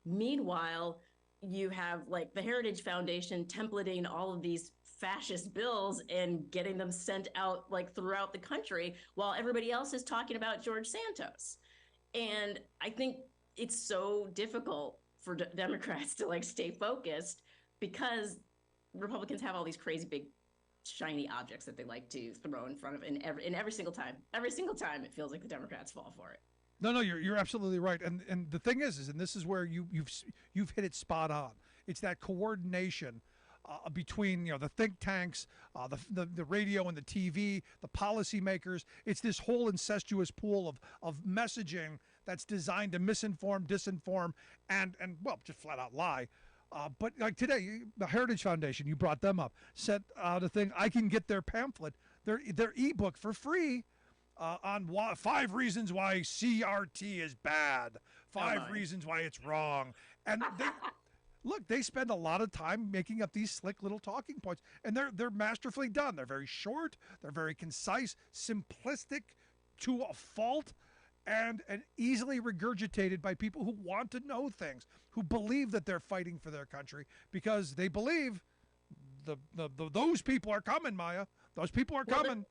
Meanwhile, you have like the Heritage Foundation templating all of these fascist bills and getting them sent out like throughout the country while everybody else is talking about George Santos. And I think it's so difficult for Democrats to like stay focused because Republicans have all these crazy big shiny objects that they like to throw in front of, and every single time it feels like the Democrats fall for it. No, you're absolutely right. And the thing is and this is where you've hit it spot on. It's that coordination between the think tanks, the radio and the TV, the policymakers. It's this whole incestuous pool of messaging that's designed to misinform, disinform, and well, just flat out lie. But like today, the Heritage Foundation, you brought them up, sent out a thing. I can get their pamphlet, their ebook for free on 5 reasons why CRT is bad, 5 reasons why it's wrong, and they. Look, they spend a lot of time making up these slick little talking points, and they're masterfully done. They're very short, they're very concise, simplistic to a fault, and easily regurgitated by people who want to know things, who believe that they're fighting for their country because they believe those people are coming, Maya. Those people are coming.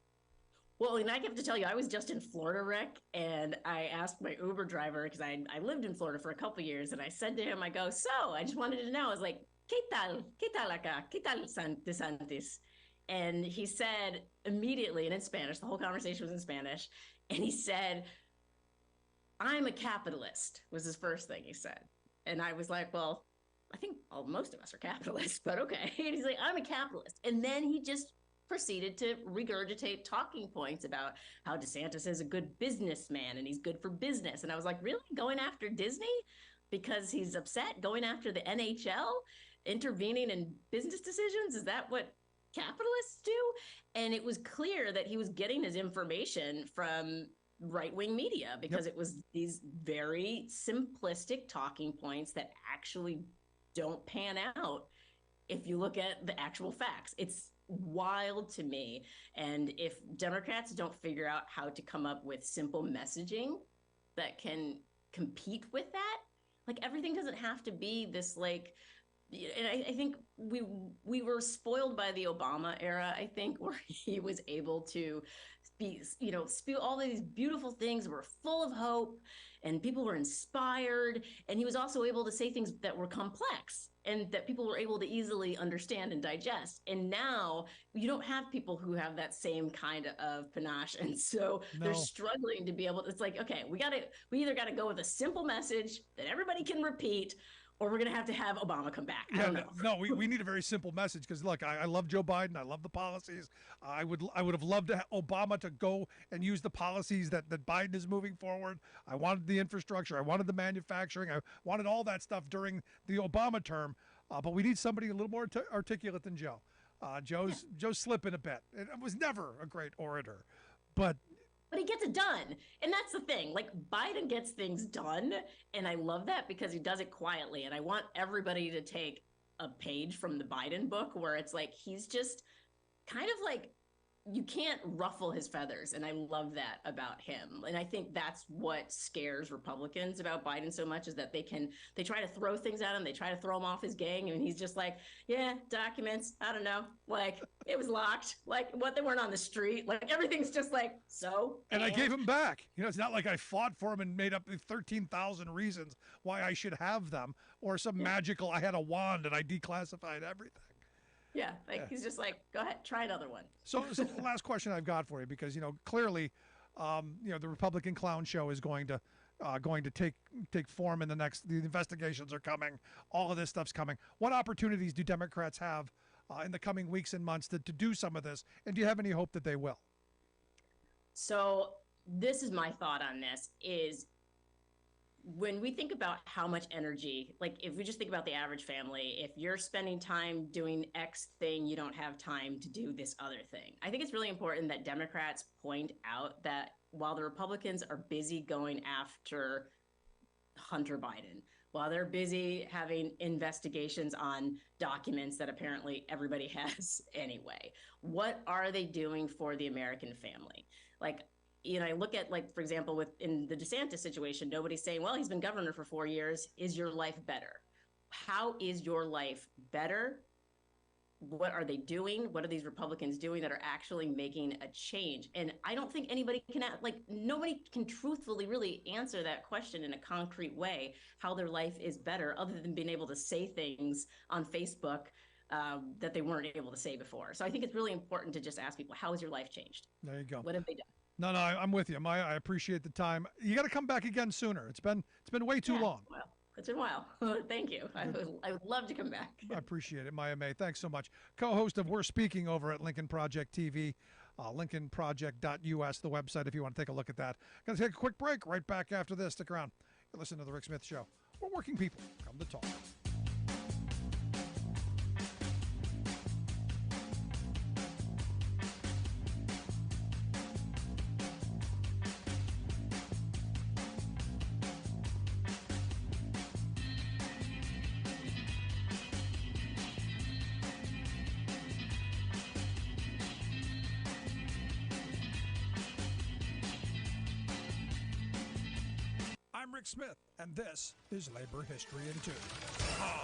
Well, and I have to tell you, I was just in Florida, Rick, and I asked my Uber driver, because I lived in Florida for a couple of years, and I said to him, I go, so I just wanted to know, I was like, ¿Qué tal acá? ¿Qué tal DeSantis? And he said immediately, and in Spanish, the whole conversation was in Spanish, and he said, I'm a capitalist, was his first thing he said. And I was like, well, I think most of us are capitalists, but okay. And he's like, I'm a capitalist. And then he just proceeded to regurgitate talking points about how DeSantis is a good businessman and he's good for business. And I was like, really? Going after Disney because he's upset? Going after the NHL? Intervening in business decisions? Is that what capitalists do? And it was clear that he was getting his information from right-wing media because it was these very simplistic talking points that actually don't pan out if you look at the actual facts. It's wild to me. And if Democrats don't figure out how to come up with simple messaging that can compete with that, like everything doesn't have to be this like And I think we were spoiled by the Obama era, I think, where he was able to be, spew all these beautiful things, were full of hope, and people were inspired. And he was also able to say things that were complex and that people were able to easily understand and digest. And now you don't have people who have that same kind of panache. And so they're No. struggling to be able to, it's like, okay, we either got to go with a simple message that everybody can repeat, or we're going to have Obama come back. I don't know. No, we need a very simple message because look, I love Joe Biden. I love the policies. I would have loved Obama to go and use the policies that Biden is moving forward. I wanted the infrastructure. I wanted the manufacturing. I wanted all that stuff during the Obama term. But we need somebody a little more articulate than Joe. Joe's slipping a bit. It was never a great orator, but he gets it done. And that's the thing. Like, Biden gets things done. And I love that because he does it quietly. And I want everybody to take a page from the Biden book where it's like, he's just kind of like, you can't ruffle his feathers. And I love that about him. And I think that's what scares Republicans about Biden so much, is that they try to throw things at him. They try to throw him off his gang. And he's just like, yeah, documents. I don't know. Like, it was locked. Like, what, they weren't on the street. Like, everything's just like, so. And I gave him back. It's not like I fought for him and made up 13,000 reasons why I should have them, or some magical, I had a wand and I declassified everything. Yeah, he's just like, go ahead, try another one. So the last question I've got for you, because clearly, the Republican clown show is going to take form in the next. The investigations are coming. All of this stuff's coming. What opportunities do Democrats have in the coming weeks and months to do some of this? And do you have any hope that they will? So this is my thought on this: is when we think about how much energy, like if we just think about the average family, if you're spending time doing X thing, you don't have time to do this other thing. I think it's really important that Democrats point out that while the Republicans are busy going after Hunter Biden, while they're busy having investigations on documents that apparently everybody has anyway, what are they doing for the American family? Like, I look at, like, for example, in the DeSantis situation, nobody's saying, well, he's been governor for 4 years. Is your life better? How is your life better? What are they doing? What are these Republicans doing that are actually making a change? And I don't think anybody can, nobody can truthfully really answer that question in a concrete way, how their life is better, other than being able to say things on Facebook that they weren't able to say before. So I think it's really important to just ask people, how has your life changed? There you go. What have they done? No, I'm with you. I appreciate the time. You got to come back again sooner. It's been way too long. Well, it's been a while. Thank you. I would love to come back. I appreciate it, Maya May. Thanks so much. Co-host of We're Speaking over at Lincoln Project TV, lincolnproject.us, the website if you want to take a look at that. Going to take a quick break. Right back after this. Stick around. You're listening to The Rick Smith Show. We're working people. Come to talk. I'm Rick Smith, and this is Labor History in 2.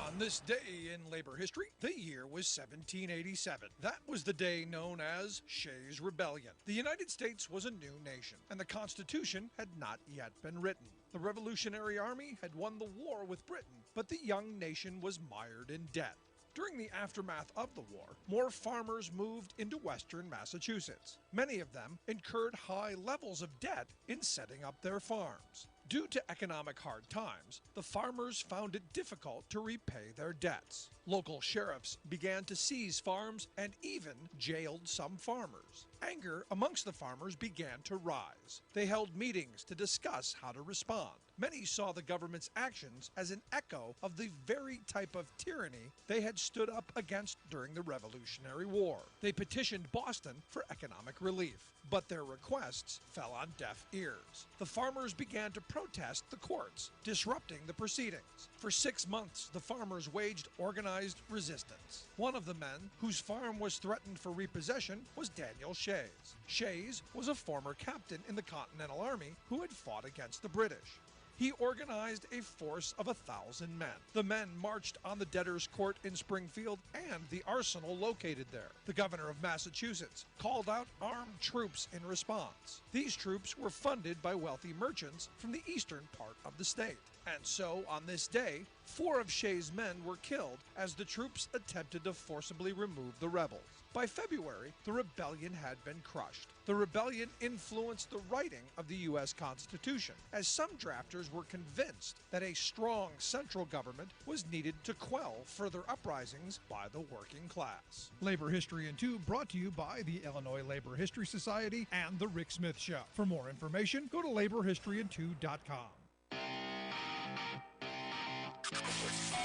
On this day in labor history, the year was 1787. That was the day known as Shays' Rebellion. The United States was a new nation, and the Constitution had not yet been written. The Revolutionary Army had won the war with Britain, but the young nation was mired in debt. During the aftermath of the war, more farmers moved into western Massachusetts. Many of them incurred high levels of debt in setting up their farms. Due to economic hard times, the farmers found it difficult to repay their debts. Local sheriffs began to seize farms and even jailed some farmers. Anger amongst the farmers began to rise. They held meetings to discuss how to respond. Many saw the government's actions as an echo of the very type of tyranny they had stood up against during the Revolutionary War. They petitioned Boston for economic relief, but their requests fell on deaf ears. The farmers began to protest the courts, disrupting the proceedings. For 6 months, the farmers waged organized resistance. One of the men whose farm was threatened for repossession was Daniel Shays. Shays was a former captain in the Continental Army who had fought against the British. he organized a force of 1,000 men. The men marched on the debtors' court in Springfield and the arsenal located there. The governor of Massachusetts called out armed troops in response. These troops were funded by wealthy merchants from the eastern part of the state. And so, on this day, 4 of Shays' men were killed as the troops attempted to forcibly remove the rebels. By February, the rebellion had been crushed. The rebellion influenced the writing of the U.S. Constitution, as some drafters were convinced that a strong central government was needed to quell further uprisings by the working class. Labor History in 2 brought to you by the Illinois Labor History Society and The Rick Smith Show. For more information, go to laborhistoryin2.com.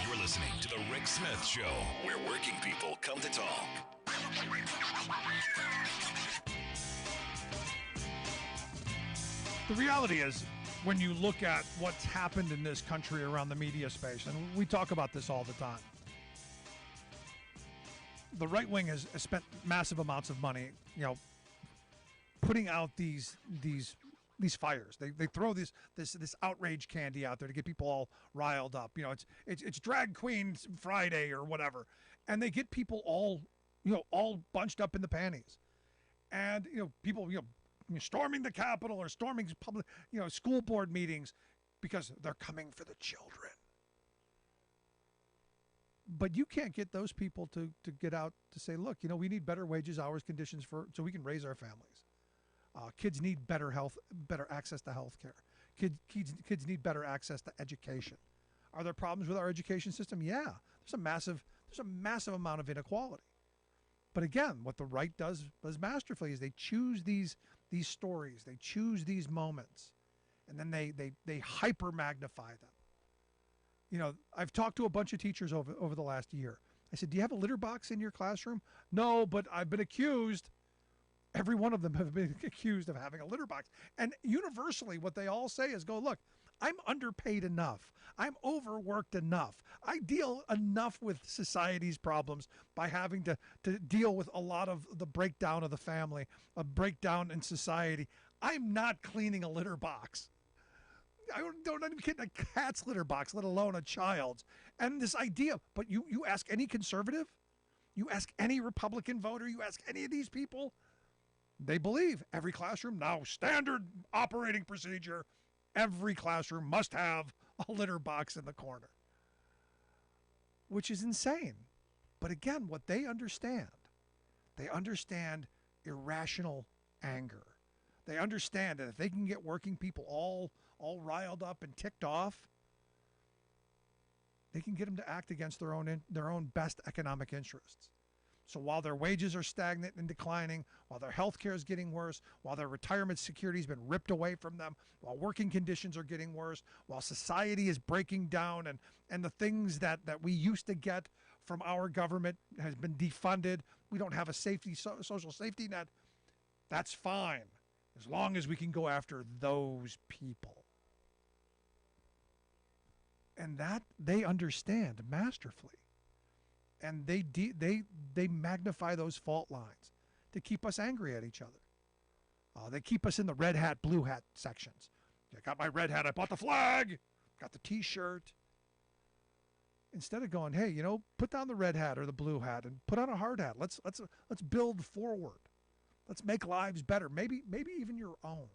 You're listening to The Rick Smith Show, where working people come to talk. The reality is, when you look at what's happened in this country around the media space, and we talk about this all the time, the right wing has spent massive amounts of money, putting out these fires. They throw this outrage candy out there to get people all riled up. It's Drag Queen Friday or whatever, and they get people all bunched up in the panties, and people storming the Capitol or storming public school board meetings because they're coming for the children. But you can't get those people to get out to say, look, we need better wages, hours, conditions so we can raise our families. Kids need better access to health care. Kids need better access to education. Are there problems with our education system? Yeah, there's a massive amount of inequality. But again, what the right does masterfully is they choose these stories, they choose these moments, and then they hyper magnify them. I've talked to a bunch of teachers over the last year. I said, do you have a litter box in your classroom? No, but I've been accused. Every one of them have been accused of having a litter box. And universally, what they all say is, look, I'm underpaid enough. I'm overworked enough. I deal enough with society's problems by having to deal with a lot of the breakdown of the family, a breakdown in society. I'm not cleaning a litter box. I don't even get a cat's litter box, let alone a child's. And this idea, but you ask any conservative, you ask any Republican voter, you ask any of these people, they believe every classroom, now standard operating procedure, every classroom must have a litter box in the corner, which is insane. But again, what they understand irrational anger. They understand that if they can get working people all riled up and ticked off, they can get them to act against their own best economic interests. So while their wages are stagnant and declining, while their health care is getting worse, while their retirement security has been ripped away from them, while working conditions are getting worse, while society is breaking down and the things that we used to get from our government has been defunded, we don't have a social safety net, that's fine, as long as we can go after those people. And that they understand masterfully. And they magnify those fault lines to keep us angry at each other. They keep us in the red hat, blue hat sections. I got my red hat. I bought the flag. Got the T-shirt. Instead of going, hey, put down the red hat or the blue hat and put on a hard hat. Let's build forward. Let's make lives better. Maybe even your own.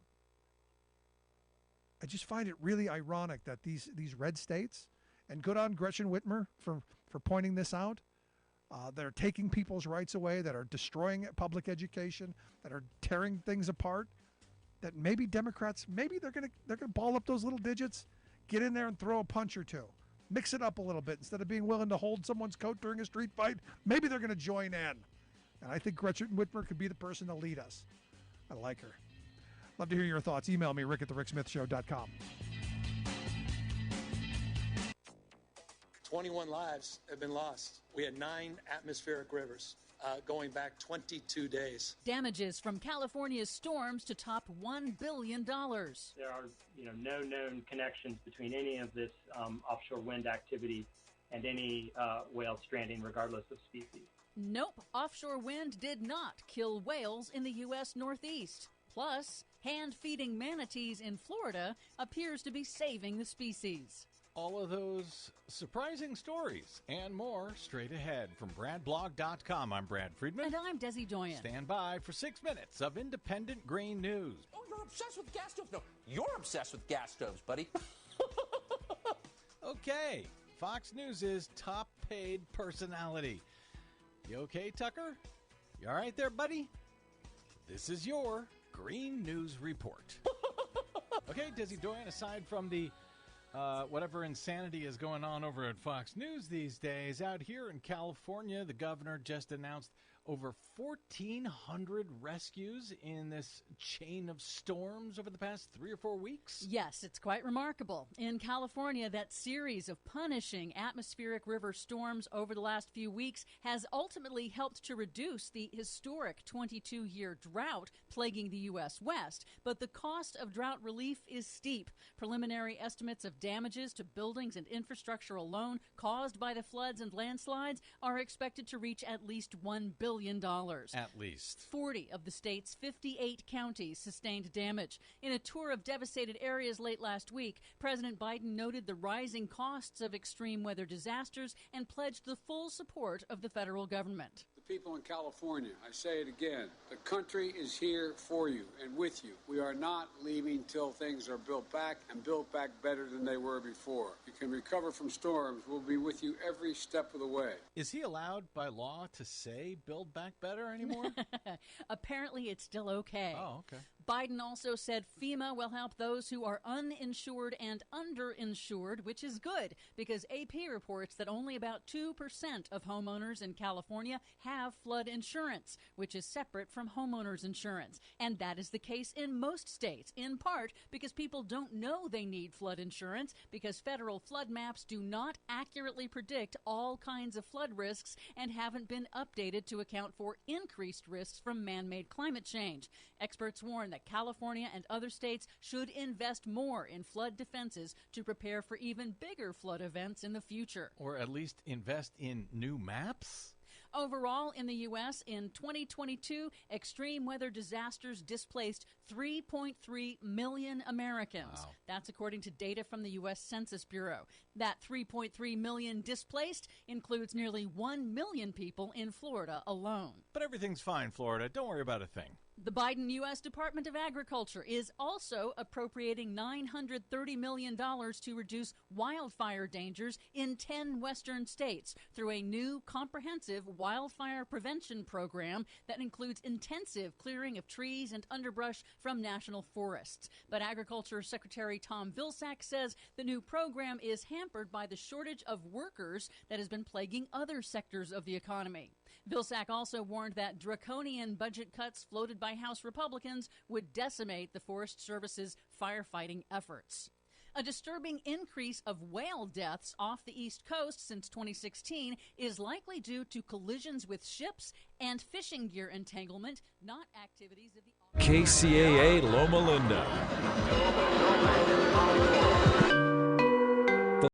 I just find it really ironic that these red states, and good on Gretchen Whitmer for pointing this out, that are taking people's rights away, that are destroying public education, that are tearing things apart, that maybe Democrats, they're gonna ball up those little digits, get in there and throw a punch or two, mix it up a little bit. Instead of being willing to hold someone's coat during a street fight, maybe they're gonna join in. And I think Gretchen Whitmer could be the person to lead us. I like her. Love to hear your thoughts. Email me, rick@thericksmithshow.com. 21 lives have been lost. We had 9 atmospheric rivers going back 22 days. Damages from California's storms to top $1 billion. There are, no known connections between any of this offshore wind activity and any whale stranding, regardless of species. Nope, offshore wind did not kill whales in the U.S. Northeast. Plus, hand-feeding manatees in Florida appears to be saving the species. All of those surprising stories and more straight ahead from BradBlog.com. I'm Brad Friedman. And I'm Desi Doyen. Stand by for 6 minutes of independent grain news. Oh, you're obsessed with gas stoves? No, you're obsessed with gas stoves, buddy. Okay, Fox News' top paid personality. You okay, Tucker? You all right there, buddy? This is your Green News Report. Okay, Desi Doyen, aside from the whatever insanity is going on over at Fox News these days, out here in California, the governor just announced over 1,400 rescues in this chain of storms over the past 3 or 4 weeks. Yes, it's quite remarkable. In California, that series of punishing atmospheric river storms over the last few weeks has ultimately helped to reduce the historic 22-year drought plaguing the U.S. West. But the cost of drought relief is steep. Preliminary estimates of damages to buildings and infrastructure alone caused by the floods and landslides are expected to reach at least $1 billion. At least. 40 of the state's 58 counties sustained damage. In a tour of devastated areas late last week, President Biden noted the rising costs of extreme weather disasters and pledged the full support of the federal government. The people in California, I say it again, the country is here for you and with you. We are not leaving till things are built back and built back better than they were before. You can recover from storms. We'll be with you every step of the way. Is he allowed by law to say build back better anymore? Apparently it's still okay. Oh, okay. Biden also said FEMA will help those who are uninsured and underinsured, which is good because AP reports that only about 2% of homeowners in California have flood insurance, which is separate from homeowners insurance. And that is the case in most states, in part because people don't know they need flood insurance because federal flood maps do not accurately predict all kinds of flood risks and haven't been updated to account for increased risks from man-made climate change. Experts warn that California and other states should invest more in flood defenses to prepare for even bigger flood events in the future. Or at least invest in new maps? Overall, in the U.S., in 2022, extreme weather disasters displaced 3.3 million Americans. Wow. That's according to data from the U.S. Census Bureau. That 3.3 million displaced includes nearly 1 million people in Florida alone. But everything's fine, Florida. Don't worry about a thing. The Biden U.S. Department of Agriculture is also appropriating $930 million to reduce wildfire dangers in 10 western states through a new comprehensive wildfire prevention program that includes intensive clearing of trees and underbrush from national forests. But Agriculture Secretary Tom Vilsack says the new program is hampered by the shortage of workers that has been plaguing other sectors of the economy. Vilsack also warned that draconian budget cuts floated by House Republicans would decimate the Forest Service's firefighting efforts. A disturbing increase of whale deaths off the East Coast since 2016 is likely due to collisions with ships and fishing gear entanglement, not activities of the... Kcaa Loma Linda.